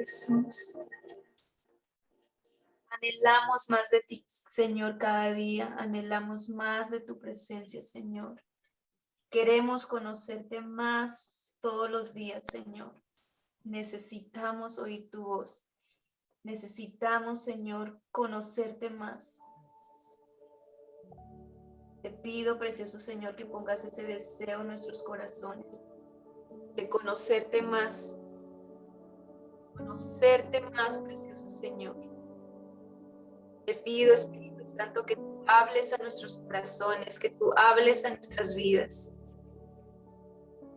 Jesús. Anhelamos más de ti, Señor, cada día. Anhelamos más de tu presencia, Señor. Queremos conocerte más todos los días, Señor. Necesitamos oír tu voz. Necesitamos, Señor, conocerte más. Te pido, precioso Señor, que pongas ese deseo en nuestros corazones de conocerte más. Conocerte más, precioso Señor. Te pido, Espíritu Santo, que tú hables a nuestros corazones, que tú hables a nuestras vidas.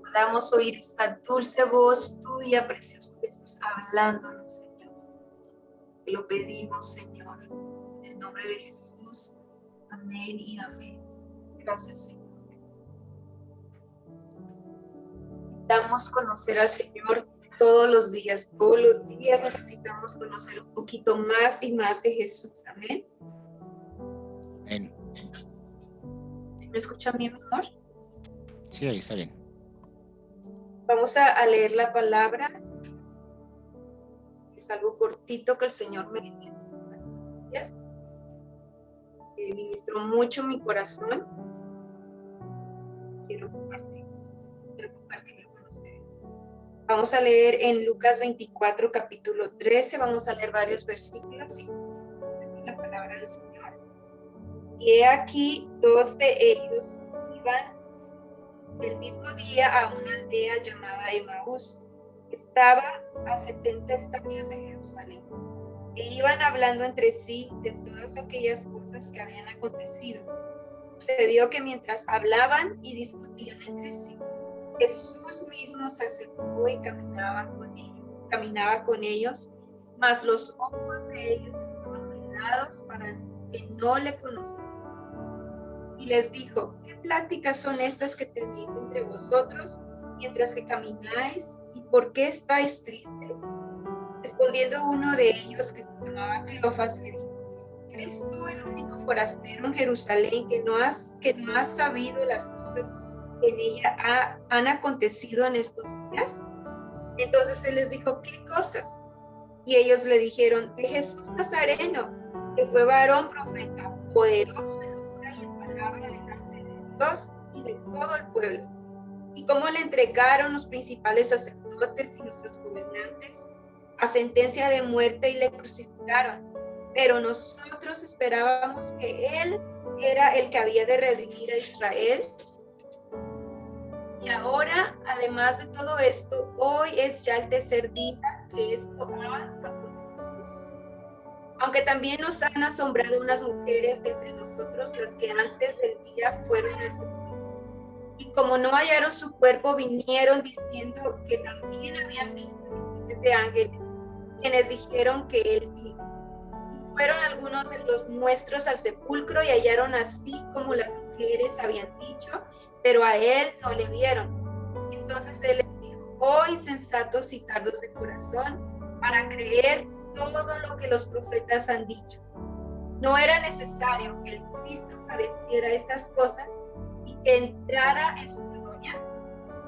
Podamos oír esta dulce voz tuya, precioso Jesús, hablándonos, Señor. Te lo pedimos, Señor, en el nombre de Jesús. Amén y amén. Gracias, Señor. Necesitamos conocer al Señor todos los días necesitamos conocer un poquito más y más de Jesús. Amén. Amén. ¿Sí me escucha bien, mejor? Sí, ahí está bien. Vamos a leer la palabra. Es algo cortito que el Señor me dio. Ministró mucho mi corazón. Quiero compartirlo con ustedes. Vamos a leer en Lucas 24, capítulo 13. Vamos a leer varios versículos y decir la palabra del Señor. Y he aquí, dos de ellos iban el mismo día a una aldea llamada Emaús, que estaba a 70 estadios de Jerusalén. E iban hablando entre sí de todas aquellas cosas que habían acontecido. Sucedió que mientras hablaban y discutían entre sí, Jesús mismo se acercó y caminaba con ellos, mas los ojos de ellos estaban vendados para que no le conocieran. Y les dijo: ¿qué pláticas son estas que tenéis entre vosotros mientras que camináis? ¿Y por qué estáis tristes? Respondiendo uno de ellos, que se llamaba Cleofas, le dijo: ¿eres tú el único forastero en Jerusalén que no has sabido las cosas que en ella han acontecido en estos días? Entonces él les dijo: ¿qué cosas? Y ellos le dijeron: de Jesús Nazareno, que fue varón profeta, poderoso en obra y en palabra delante de Dios y de todo el pueblo, y cómo le entregaron los principales sacerdotes y nuestros gobernantes a sentencia de muerte y le crucificaron. Pero nosotros esperábamos que él era el que había de redimir a Israel. Y ahora, además de todo esto, hoy es ya el tercer día que esto ha acontecido. Aunque también nos han asombrado unas mujeres de entre nosotros, las que antes del día fueron al sepulcro. Y como no hallaron su cuerpo, vinieron diciendo que también habían visto visiones de ángeles, quienes dijeron que él vino. Y fueron algunos de los nuestros al sepulcro y hallaron así como las mujeres habían dicho, pero a él no le vieron. Entonces él les dijo: oh insensatos y tardos de corazón, para creer todo lo que los profetas han dicho. ¿No era necesario que el Cristo padeciera estas cosas y que entrara en su gloria?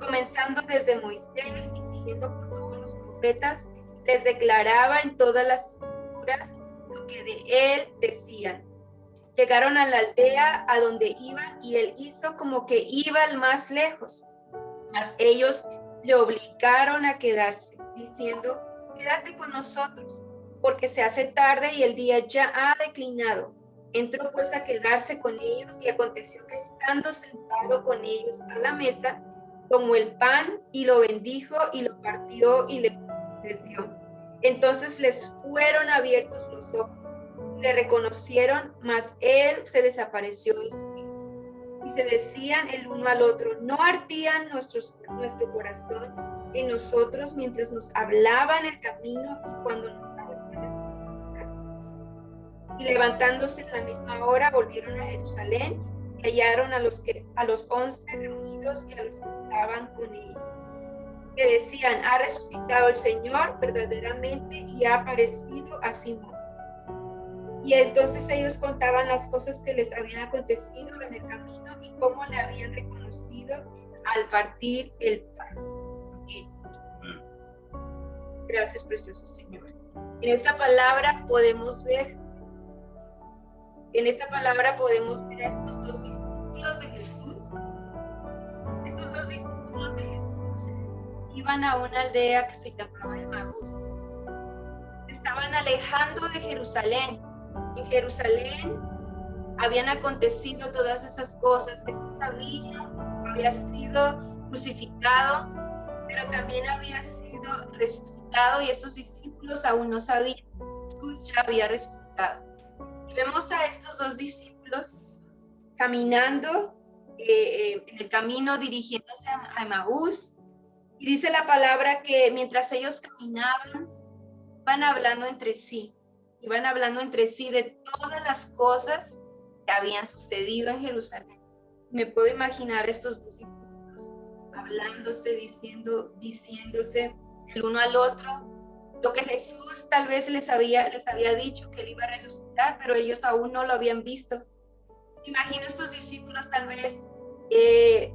Comenzando desde Moisés y siguiendo por todos los profetas, les declaraba en todas las escrituras lo que de él decían. Llegaron a la aldea a donde iban y él hizo como que iba al más lejos, mas ellos le obligaron a quedarse, diciendo: quédate con nosotros, porque se hace tarde y el día ya ha declinado. Entró pues a quedarse con ellos, y aconteció que estando sentado con ellos a la mesa, tomó el pan y lo bendijo y lo partió y les dio. Entonces les fueron abiertos los ojos, le reconocieron, mas él se desapareció de su vista. Y se decían el uno al otro: ¿no ardían nuestro corazón en nosotros mientras nos hablaba en el camino y cuando nos daba las escrituras? Y levantándose en la misma hora, volvieron a Jerusalén y hallaron a los 11 reunidos y a los que estaban con ellos, que decían: ha resucitado el Señor verdaderamente y ha aparecido a Simón. Y entonces ellos contaban las cosas que les habían acontecido en el camino y cómo le habían reconocido al partir el pan. Gracias, precioso Señor. En esta palabra podemos ver a estos dos discípulos de Jesús. Estos dos discípulos de Jesús iban a una aldea que se llamaba Emaús. Estaban alejando de Jerusalén. En Jerusalén habían acontecido todas esas cosas. Jesús había sido crucificado, pero también había sido resucitado, y estos discípulos aún no sabían que Jesús ya había resucitado. Y vemos a estos dos discípulos caminando en el camino, dirigiéndose a Emaús, y dice la palabra que mientras ellos caminaban, iban hablando entre sí de todas las cosas que habían sucedido en Jerusalén. Me puedo imaginar estos dos discípulos hablándose, diciéndose el uno al otro lo que Jesús tal vez les había dicho, que él iba a resucitar, pero ellos aún no lo habían visto. Imagino estos discípulos tal vez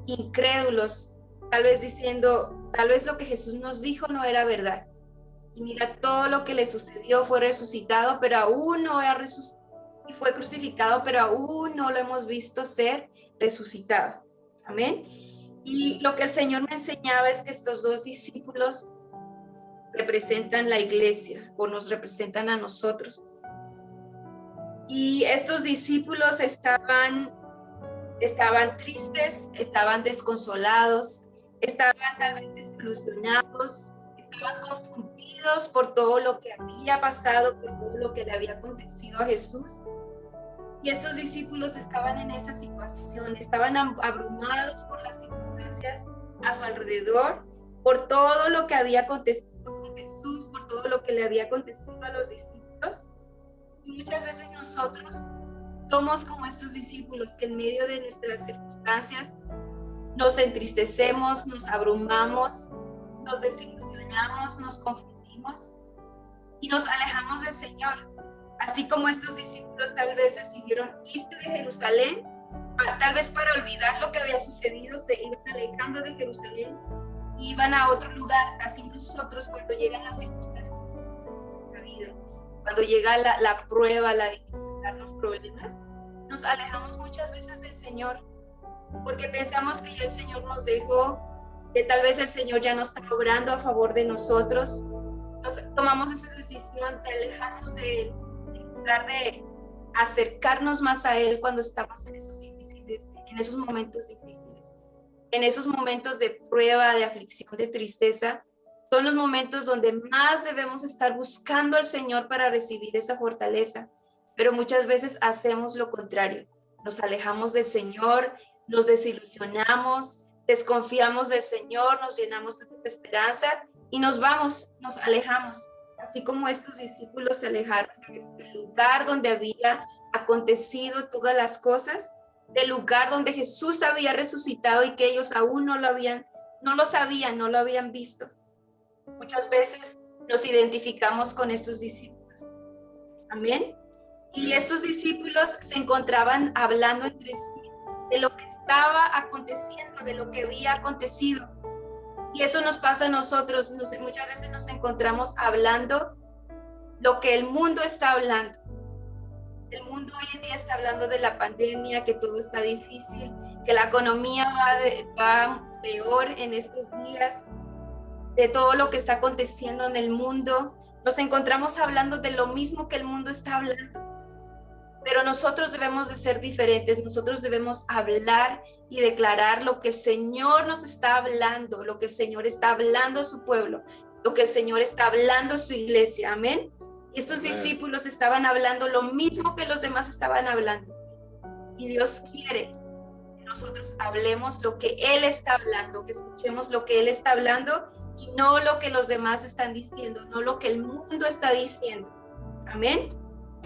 incrédulos, tal vez diciendo, tal vez lo que Jesús nos dijo no era verdad. Y mira, todo lo que le sucedió, fue resucitado, pero aún no ha resucitado, y fue crucificado, pero aún no lo hemos visto ser resucitado. Amén. Y lo que el Señor me enseñaba es que estos dos discípulos representan la iglesia, o nos representan a nosotros. Y estos discípulos estaban tristes, estaban desconsolados, estaban tal vez desilusionados, estaban confundidos por todo lo que había pasado, por todo lo que le había acontecido a Jesús. Y estos discípulos estaban en esa situación, estaban abrumados por las circunstancias a su alrededor, por todo lo que había acontecido con Jesús, por todo lo que le había acontecido a los discípulos. Y muchas veces nosotros somos como estos discípulos que en medio de nuestras circunstancias nos entristecemos, nos abrumamos, nos desilusionamos, nos confundimos y nos alejamos del Señor. Así como estos discípulos tal vez decidieron irse de Jerusalén, tal vez para olvidar lo que había sucedido, se iban alejando de Jerusalén y iban a otro lugar. Así nosotros, cuando llegan las circunstancias de nuestra vida, cuando llega la prueba, la dificultad, los problemas, nos alejamos muchas veces del Señor, porque pensamos que ya el Señor nos dejó, que tal vez el Señor ya no está obrando a favor de nosotros. Tomamos esa decisión de alejarnos de Él, de acercarnos más a Él cuando estamos en esos momentos difíciles, en esos momentos de prueba, de aflicción, de tristeza. Son los momentos donde más debemos estar buscando al Señor para recibir esa fortaleza, pero muchas veces hacemos lo contrario, nos alejamos del Señor, nos desilusionamos, desconfiamos del Señor, nos llenamos de desesperanza y nos alejamos. Así como estos discípulos se alejaron del lugar donde había acontecido todas las cosas, del lugar donde Jesús había resucitado y que ellos aún no lo habían visto. Muchas veces nos identificamos con estos discípulos. Amén. Y estos discípulos se encontraban hablando entre sí de lo que estaba aconteciendo, de lo que había acontecido. Y eso nos pasa a nosotros. Muchas veces nos encontramos hablando lo que el mundo está hablando. El mundo hoy en día está hablando de la pandemia, que todo está difícil, que la economía va peor en estos días, de todo lo que está aconteciendo en el mundo. Nos encontramos hablando de lo mismo que el mundo está hablando. Pero nosotros debemos de ser diferentes, nosotros debemos hablar y declarar lo que el Señor nos está hablando, lo que el Señor está hablando a su pueblo, lo que el Señor está hablando a su iglesia. Amén. Y estos discípulos estaban hablando lo mismo que los demás estaban hablando. Y Dios quiere que nosotros hablemos lo que Él está hablando, que escuchemos lo que Él está hablando y no lo que los demás están diciendo, no lo que el mundo está diciendo. Amén.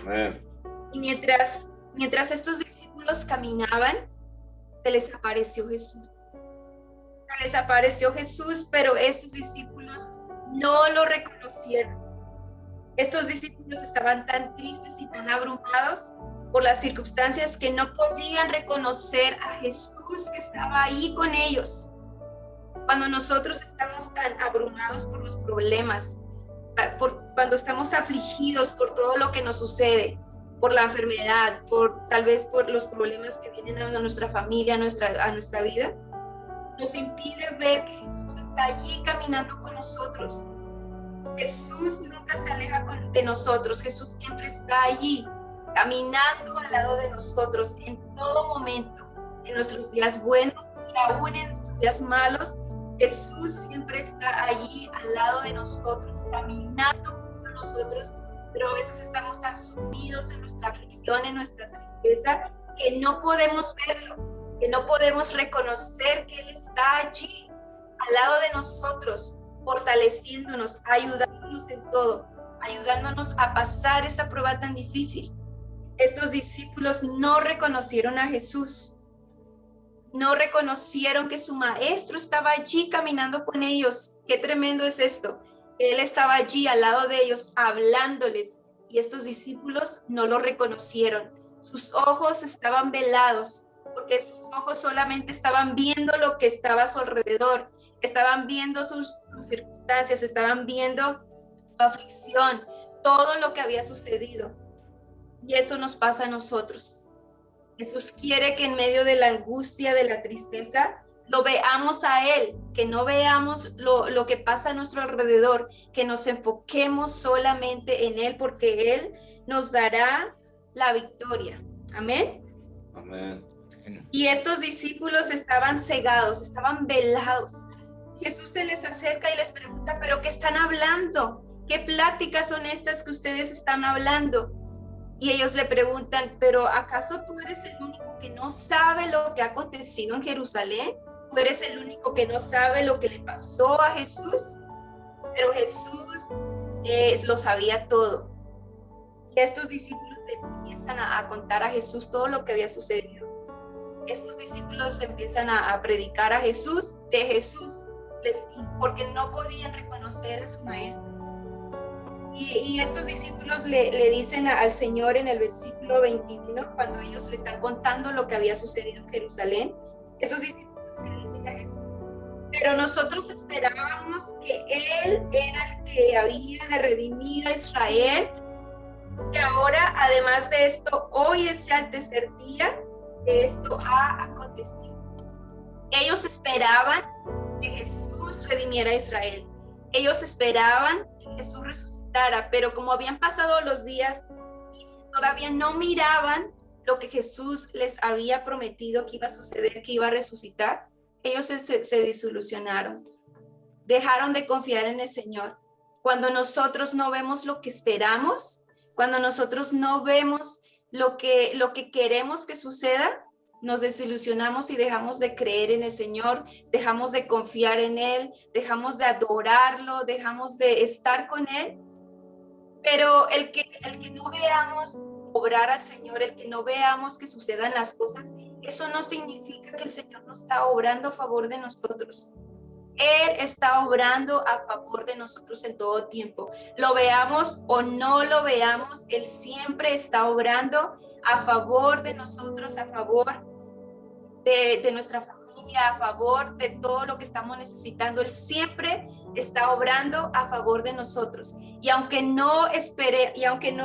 Amén. Y mientras estos discípulos caminaban, se les apareció Jesús. Se les apareció Jesús, pero estos discípulos no lo reconocieron. Estos discípulos estaban tan tristes y tan abrumados por las circunstancias que no podían reconocer a Jesús que estaba ahí con ellos. Cuando nosotros estamos tan abrumados por los problemas, cuando estamos afligidos por todo lo que nos sucede, por la enfermedad, tal vez por los problemas que vienen a nuestra familia, a nuestra vida, nos impide ver que Jesús está allí caminando con nosotros. Jesús nunca se aleja de nosotros. Jesús siempre está allí, caminando al lado de nosotros en todo momento, en nuestros días buenos y aún en nuestros días malos. Jesús siempre está allí al lado de nosotros, caminando con nosotros, pero a veces estamos tan sumidos en nuestra aflicción, en nuestra tristeza, que no podemos verlo, que no podemos reconocer que Él está allí, al lado de nosotros, fortaleciéndonos, ayudándonos en todo, ayudándonos a pasar esa prueba tan difícil. Estos discípulos no reconocieron a Jesús, no reconocieron que su maestro estaba allí caminando con ellos. Qué tremendo es esto. Él estaba allí al lado de ellos hablándoles y estos discípulos no lo reconocieron. Sus ojos estaban velados porque sus ojos solamente estaban viendo lo que estaba a su alrededor, estaban viendo sus circunstancias, estaban viendo su aflicción, todo lo que había sucedido. Y eso nos pasa a nosotros. Jesús quiere que en medio de la angustia, de la tristeza, lo veamos a Él, que no veamos lo que pasa a nuestro alrededor, que nos enfoquemos solamente en Él, porque Él nos dará la victoria. Amén. Amén. Y estos discípulos estaban cegados, estaban velados. Jesús se les acerca y les pregunta, ¿pero qué están hablando? ¿Qué pláticas son estas que ustedes están hablando? Y ellos le preguntan, ¿pero acaso tú eres el único que no sabe lo que ha acontecido en Jerusalén? ¿Tú eres el único que no sabe lo que le pasó a Jesús? Pero Jesús lo sabía todo. Y estos discípulos le empiezan a contar a Jesús todo lo que había sucedido. Estos discípulos empiezan a predicar a Jesús, de Jesús, porque no podían reconocer a su maestro. Y estos discípulos le dicen al Señor en el versículo 21, cuando ellos le están contando lo que había sucedido en Jerusalén, esos discípulos le dicen a Jesús, pero nosotros esperábamos que Él era el que había de redimir a Israel, y ahora, además de esto, hoy es ya el tercer día que esto ha acontecido. Ellos esperaban que Jesús redimiera a Israel. Ellos esperaban que Jesús resucitara, pero como habían pasado los días y todavía no miraban lo que Jesús les había prometido que iba a suceder, que iba a resucitar, ellos se desilusionaron, dejaron de confiar en el Señor. Cuando nosotros no vemos lo que esperamos, cuando nosotros no vemos lo que queremos que suceda, nos desilusionamos y dejamos de creer en el Señor, dejamos de confiar en Él, dejamos de adorarlo, dejamos de estar con Él. Pero el que no veamos obrar al Señor, el que no veamos que sucedan las cosas, eso no significa que el Señor no está obrando a favor de nosotros. Él está obrando a favor de nosotros en todo tiempo. Lo veamos o no lo veamos, Él siempre está obrando a favor de nosotros, a favor de nuestra familia, a favor de todo lo que estamos necesitando. Él siempre está obrando a favor de nosotros. Y aunque no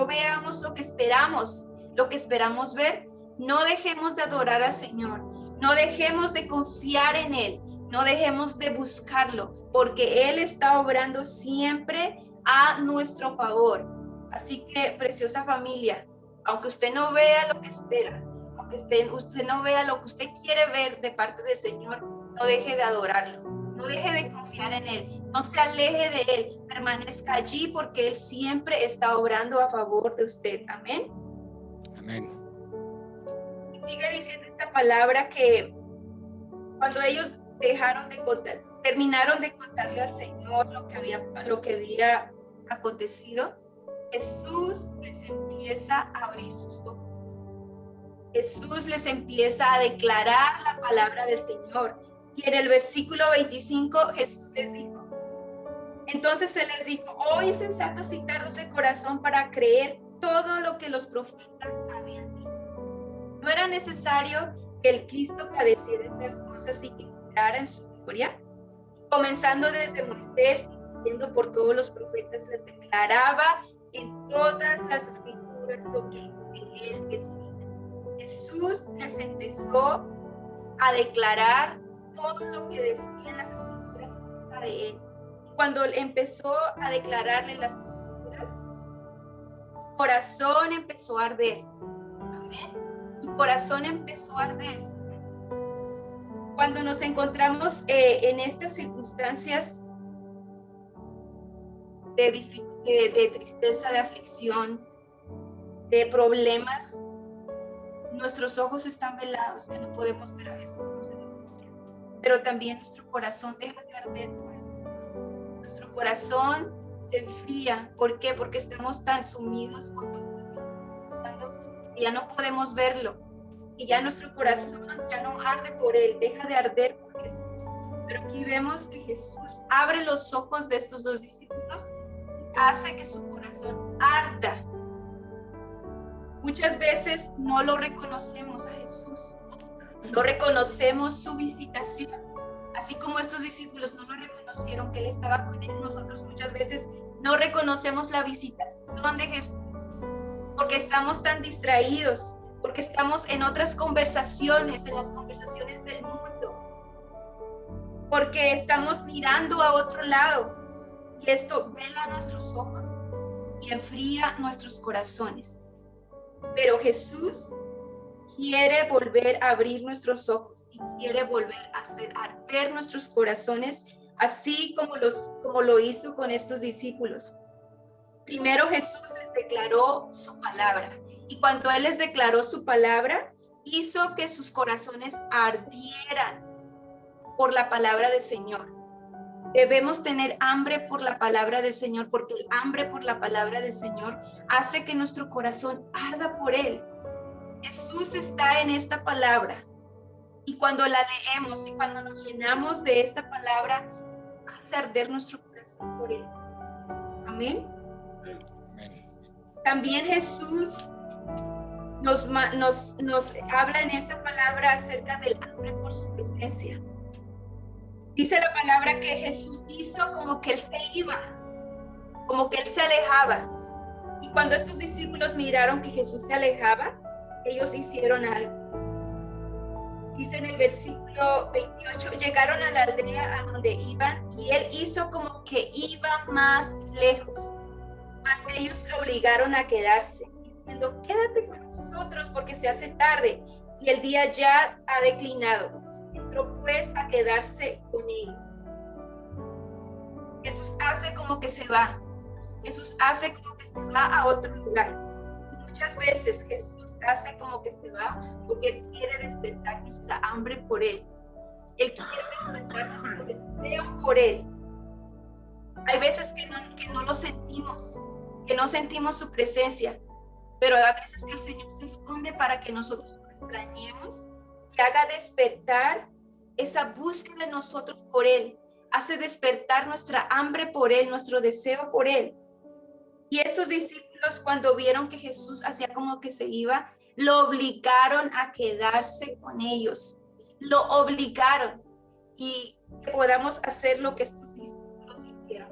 veamos lo que esperamos ver, no dejemos de adorar al Señor, no dejemos de confiar en Él, no dejemos de buscarlo, porque Él está obrando siempre a nuestro favor. Así que, preciosa familia, aunque usted no vea lo que espera, aunque usted no vea lo que usted quiere ver de parte del Señor, no deje de adorarlo, no deje de confiar en Él, no se aleje de Él, permanezca allí porque Él siempre está obrando a favor de usted. Amén. Amén. Y sigue diciendo esta palabra que cuando ellos terminaron de contarle al Señor lo que había acontecido, Jesús les empieza a abrir sus ojos. Jesús les empieza a declarar la palabra del Señor. Y en el versículo 25 Jesús les dijo, entonces se les dijo, oh insensatos y tardos de corazón para creer todo lo que los profetas habían dicho. ¿No era necesario que el Cristo padeciera estas cosas y que entrara en su gloria? Comenzando desde Moisés transmitiendo por todos los profetas, les declaraba en todas las escrituras lo que él decía. Jesús les empezó a declarar todo lo que decían las escrituras acerca de él. Cuando empezó a declararle las escrituras, su corazón empezó a arder. Amén. Su corazón empezó a arder. Cuando nos encontramos en estas circunstancias de tristeza, de aflicción, de problemas, nuestros ojos están velados, que no podemos ver a Jesús, pero también nuestro corazón deja de arder por esto. Nuestro corazón se enfría. ¿Por qué? Porque estamos tan sumidos con todo lo que está pasando y ya no podemos verlo. Y ya nuestro corazón ya no arde por él, deja de arder por Jesús. Pero aquí vemos que Jesús abre los ojos de estos dos discípulos y hace que su corazón arda. Muchas veces no lo reconocemos a Jesús, no reconocemos su visitación. Así como estos discípulos no lo reconocieron que él estaba con ellos, nosotros muchas veces no reconocemos la visitación de Jesús porque estamos tan distraídos, porque estamos en otras conversaciones, en las conversaciones del mundo, porque estamos mirando a otro lado y esto vela nuestros ojos y enfría nuestros corazones. Pero Jesús quiere volver a abrir nuestros ojos y quiere volver a hacer arder nuestros corazones, así como lo hizo con estos discípulos. Primero Jesús les declaró su palabra, y cuando Él les declaró su palabra, hizo que sus corazones ardieran por la palabra del Señor. Debemos tener hambre por la palabra del Señor, porque el hambre por la palabra del Señor hace que nuestro corazón arda por Él. Jesús está en esta palabra, y cuando la leemos y cuando nos llenamos de esta palabra, hace arder nuestro corazón por Él. Amén. También Jesús nos habla en esta palabra acerca del hambre por su presencia. Dice la palabra que Jesús hizo como que Él se iba, como que Él se alejaba. Y cuando estos discípulos miraron que Jesús se alejaba, ellos hicieron algo. Dice en el versículo 28, llegaron a la aldea a donde iban y Él hizo como que iba más lejos. Mas ellos lo obligaron a quedarse, diciendo, quédate con nosotros porque se hace tarde y el día ya ha declinado. Entró pues a quedarse con ellos. Jesús hace como que se va. Jesús hace como que se va a otro lugar. Muchas veces Jesús hace como que se va porque Él quiere despertar nuestra hambre por Él. Él quiere despertar nuestro deseo por Él. Hay veces que no lo sentimos, que no sentimos su presencia, pero a veces que el Señor se esconde para que nosotros lo extrañemos y haga despertar esa búsqueda de nosotros por Él, hace despertar nuestra hambre por Él, nuestro deseo por Él. Y estos discípulos, cuando vieron que Jesús hacía como que se iba, lo obligaron a quedarse con ellos, lo obligaron, y que podamos hacer lo que estos discípulos hicieron,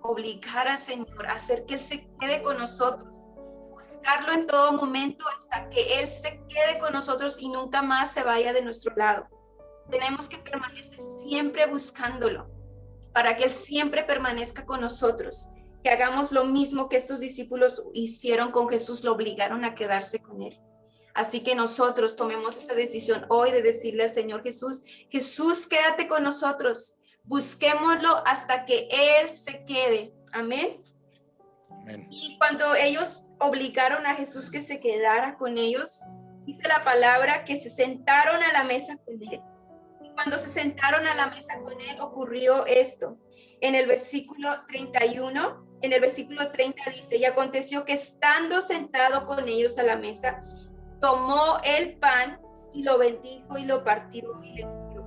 obligar al Señor a hacer que Él se quede con nosotros, buscarlo en todo momento hasta que Él se quede con nosotros y nunca más se vaya de nuestro lado. Tenemos que permanecer siempre buscándolo para que Él siempre permanezca con nosotros, que hagamos lo mismo que estos discípulos hicieron con Jesús, lo obligaron a quedarse con Él. Así que nosotros tomemos esa decisión hoy de decirle al Señor Jesús, Jesús, quédate con nosotros, busquémoslo hasta que Él se quede. Amén. Amén. Y cuando ellos obligaron a Jesús que se quedara con ellos, dice la palabra que se sentaron a la mesa con Él. Y cuando se sentaron a la mesa con Él ocurrió esto. En el versículo 31, en el versículo 30 dice, y aconteció que estando sentado con ellos a la mesa, tomó el pan y lo bendijo y lo partió y les dio.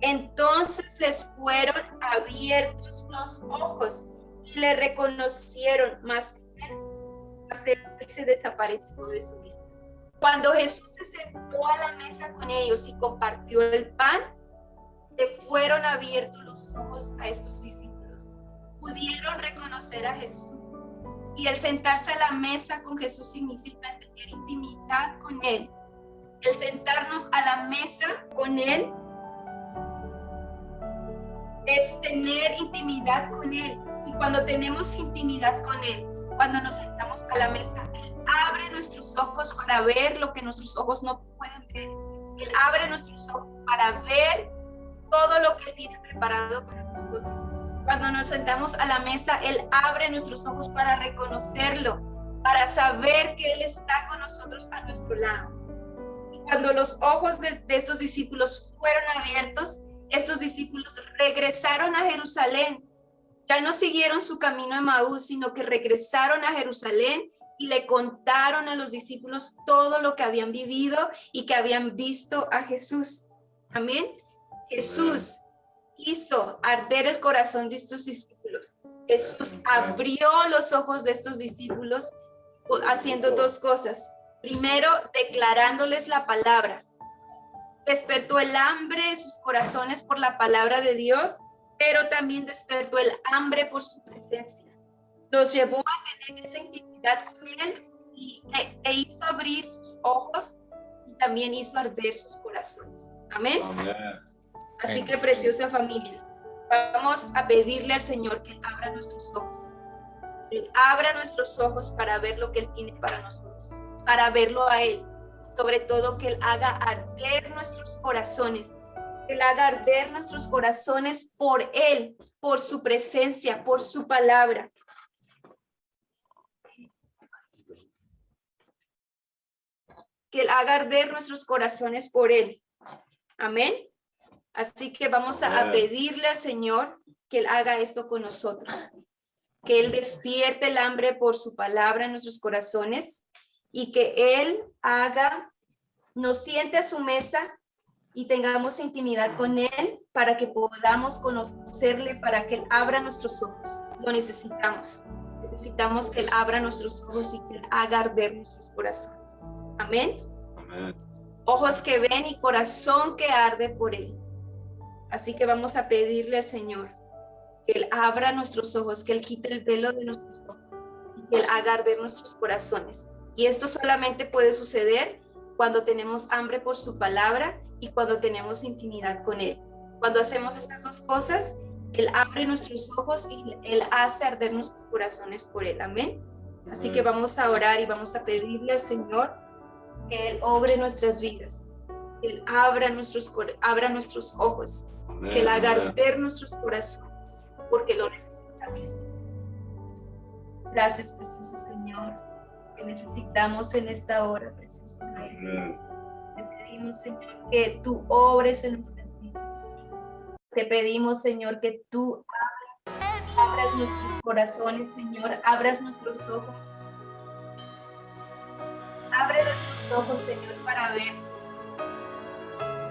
Entonces les fueron abiertos los ojos y le reconocieron, mas él se desapareció de su vista. Cuando Jesús se sentó a la mesa con ellos y compartió el pan, le fueron abiertos los ojos a estos discípulos pudieron reconocer a Jesús. Y el sentarse a la mesa con Jesús significa tener intimidad con Él. El sentarnos a la mesa con Él es tener intimidad con Él. Y cuando tenemos intimidad con Él, cuando nos sentamos a la mesa, Él abre nuestros ojos para ver lo que nuestros ojos no pueden ver. Él abre nuestros ojos para ver todo lo que Él tiene preparado para nosotros. Cuando nos sentamos a la mesa, Él abre nuestros ojos para reconocerlo, para saber que Él está con nosotros a nuestro lado. Y cuando los ojos de estos discípulos fueron abiertos, estos discípulos regresaron a Jerusalén. Ya no siguieron su camino a Emaús, sino que regresaron a Jerusalén y le contaron a los discípulos todo lo que habían vivido y que habían visto a Jesús. Amén. Jesús hizo arder el corazón de estos discípulos. Jesús abrió los ojos de estos discípulos haciendo dos cosas. Primero, declarándoles la palabra. Despertó el hambre de sus corazones por la palabra de Dios, pero también despertó el hambre por su presencia. Los llevó a tener esa intimidad con Él e hizo abrir sus ojos y también hizo arder sus corazones. Amén. Amén. Así que, preciosa familia, vamos a pedirle al Señor que Él abra nuestros ojos. Él abra nuestros ojos para ver lo que Él tiene para nosotros, para verlo a Él. Sobre todo que Él haga arder nuestros corazones. Que Él haga arder nuestros corazones por Él, por su presencia, por su palabra. Que Él haga arder nuestros corazones por Él. Amén. Así que vamos a pedirle al Señor que Él haga esto con nosotros. Que Él despierte el hambre por su palabra en nuestros corazones y que Él nos siente a su mesa y tengamos intimidad con Él para que podamos conocerle, para que Él abra nuestros ojos. Lo necesitamos. Necesitamos que Él abra nuestros ojos y que Él haga arder nuestros corazones. Amén. Amén. Ojos que ven y corazón que arde por Él. Así que vamos a pedirle al Señor que Él abra nuestros ojos, que Él quite el velo de nuestros ojos y que Él haga arder nuestros corazones. Y esto solamente puede suceder cuando tenemos hambre por su palabra y cuando tenemos intimidad con Él. Cuando hacemos estas dos cosas, Él abre nuestros ojos y Él hace arder nuestros corazones por Él. Amén. Así que vamos a orar y vamos a pedirle al Señor que Él obre nuestras vidas, que Él abra nuestros ojos, Amén. que Él haga arder nuestros corazones, porque lo necesitamos. Gracias, precioso Señor, que necesitamos en esta hora, precioso Rey. Te pedimos, Señor, que tú obres en nuestras vidas. Te pedimos, Señor, que tú abras nuestros corazones, Señor, abras nuestros ojos. Abre nuestros ojos, Señor, para ver.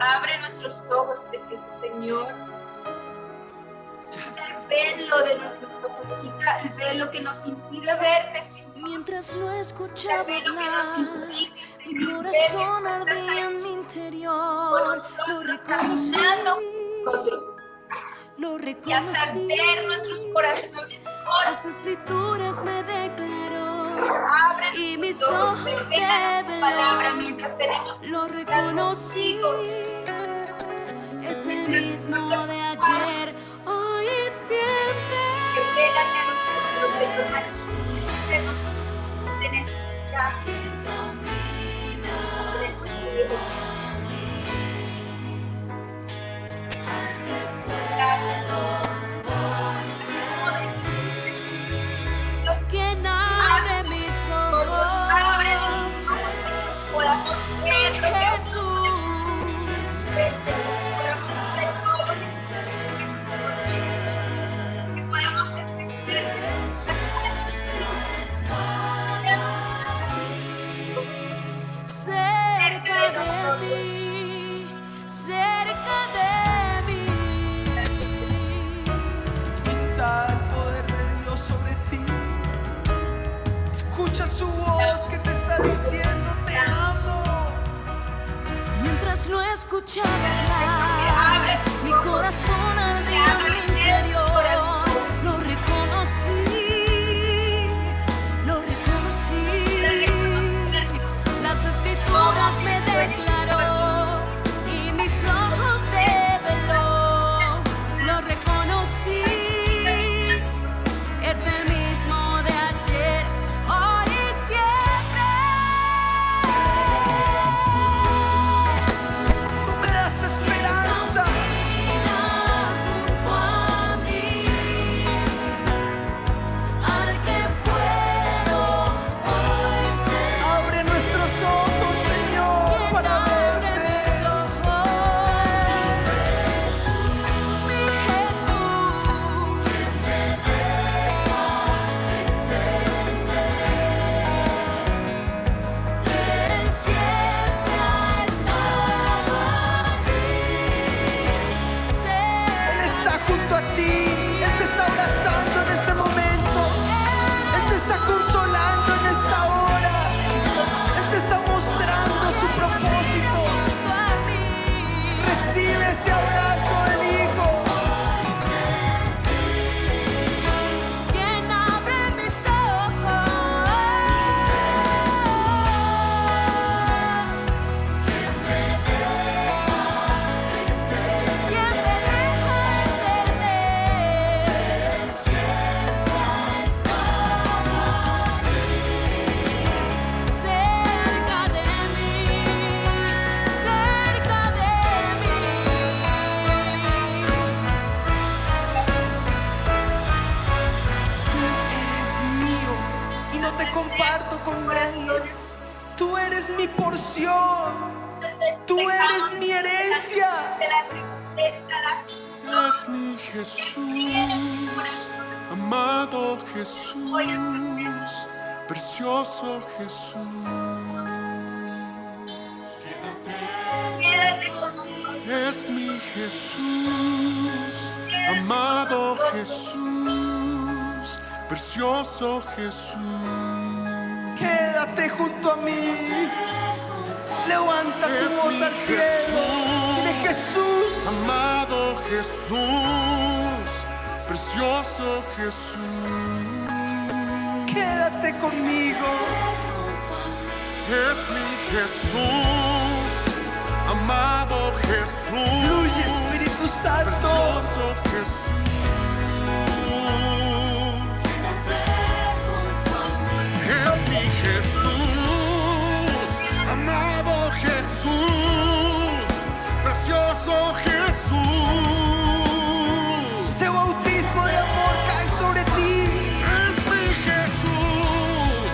Abre nuestros ojos, precioso Señor. Quita el velo de nuestros ojos, quita el velo que nos impide verte, Señor. Mientras lo Quita el escuchaba velo que nos hablar, impide, mi Señor, ver que corazón tú estás ardía en mi ahí interior. con Lo nosotros, reconocí, caminando con nosotros. lo Y haz reconocí. arder nuestros corazones. Las escrituras me declaró Abre y mis nuestros ojos, ojos revela tu te palabra verán. mientras tenemos Lo reconocí, es el mismo de ayer, hoy y siempre. Revélate a nosotros, Señor, de nosotros te necesitamos. Quien abre mis ojos, Abre nuestros ojos, podamos ver lo que Jesús. podamos ver todo lo que podamos entender. Cerca de mí, cerca de mí. Está el poder de Dios sobre ti. Escucha su voz que te está diciendo te amo. Mientras lo escuchaba hablar, mi corazón ardía en mi interior. Lo reconocí. obras me declaró y mis ojos develó. Lo reconocí, es el mismo de ayer, hoy y siempre. Me das esperanza. Camina junto a mí, al que puedo hoy ser. Abre nuestros ojos, Señor, Quien para abre verte. mis ojos, mi Jesús, quien me deja entender, quien siempre ha estado allí. Él está junto a ti. Él te está abrazando en este momento. Él te está consolando en esta hora. Él te está mostrando su propósito. Junto a mí, Recibe ese abrazo del Hijo. quien abre mis ojos, quien me deja entender, siempre ha estado cerca de mí, cerca de mí. Tú eres mío y no te comparto con nadie. Tú eres mi porción. Tú eres mi herencia. De la tristeza, la Es mi Jesús, amado Jesús, precioso Jesús. quédate con nosotros. Es mi Jesús, amado Jesús, precioso Jesús. Quédate junto a mí. Levanta tu Es voz mi al cielo. Dile, Jesús, Amado Jesús, precioso Jesús. quédate conmigo. Es mi Jesús, amado Jesús, Fluye, Espíritu Santo. precioso Jesús. Es mi Jesús, amado Jesús, precioso Jesús. Ese bautismo de amor cae sobre ti. Es mi Jesús,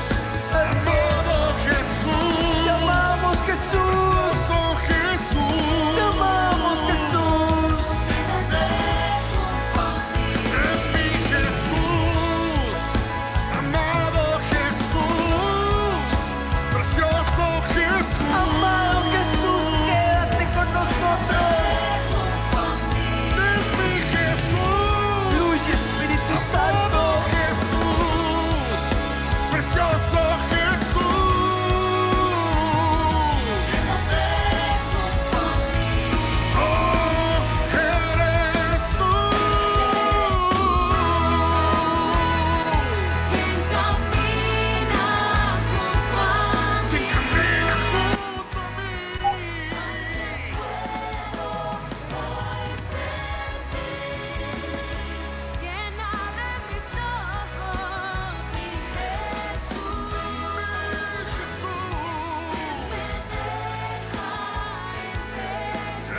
amado Jesús, Te amamos, Jesús. precioso Jesús. Te amamos, Jesús. Es mi Jesús, amado Jesús, precioso Jesús. Amado Jesús, quédate con nosotros. Es mi Jesús, Fluye, Espíritu amado Santo. Jesús, precioso Jesús. Oh, eres tú. Quien camina junto a mí, Camina junto a mí. quien abre mis ojos, mi Jesús, quien me deja entender,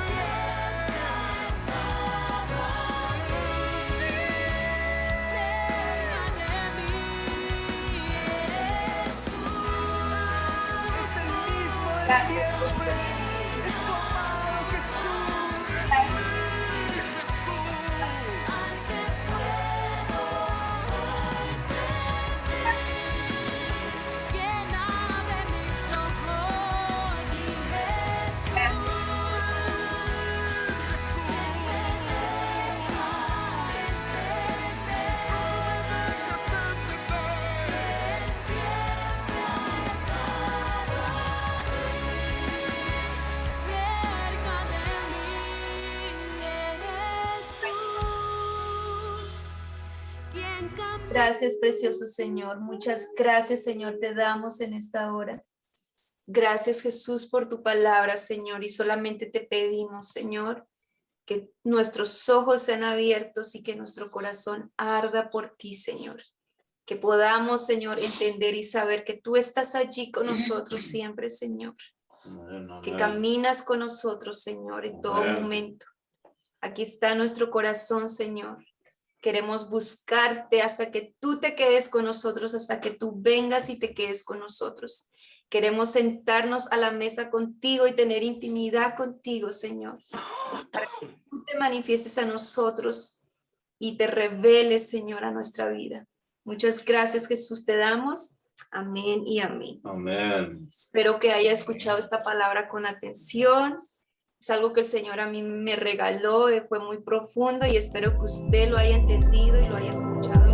siempre ha estado cerca de mí, eres tú. Es el mismo de siempre. Es tu amado Jesús. Al que puedo hoy sentir, quien abre mis ojos, mi Jesús, quien me deja entender, siempre ha estado Gracias, precioso Señor. Muchas gracias, Señor, te damos en esta hora. Gracias, Jesús, por tu palabra, Señor. Y solamente te pedimos, Señor, que nuestros ojos sean abiertos y que nuestro corazón arda por ti, Señor. Que podamos, Señor, entender y saber que tú estás allí con nosotros siempre, Señor. Que caminas con nosotros, Señor, en todo momento. Aquí está nuestro corazón, Señor. Queremos buscarte hasta que tú te quedes con nosotros, hasta que tú vengas y te quedes con nosotros. Queremos sentarnos a la mesa contigo y tener intimidad contigo, Señor, para que tú te manifiestes a nosotros y te reveles, Señor, a nuestra vida. Muchas gracias, Jesús, te damos. Amén y amén. Amén. Espero que haya escuchado esta palabra con atención. Es algo que el Señor a mí me regaló, fue muy profundo y espero que usted lo haya entendido y lo haya escuchado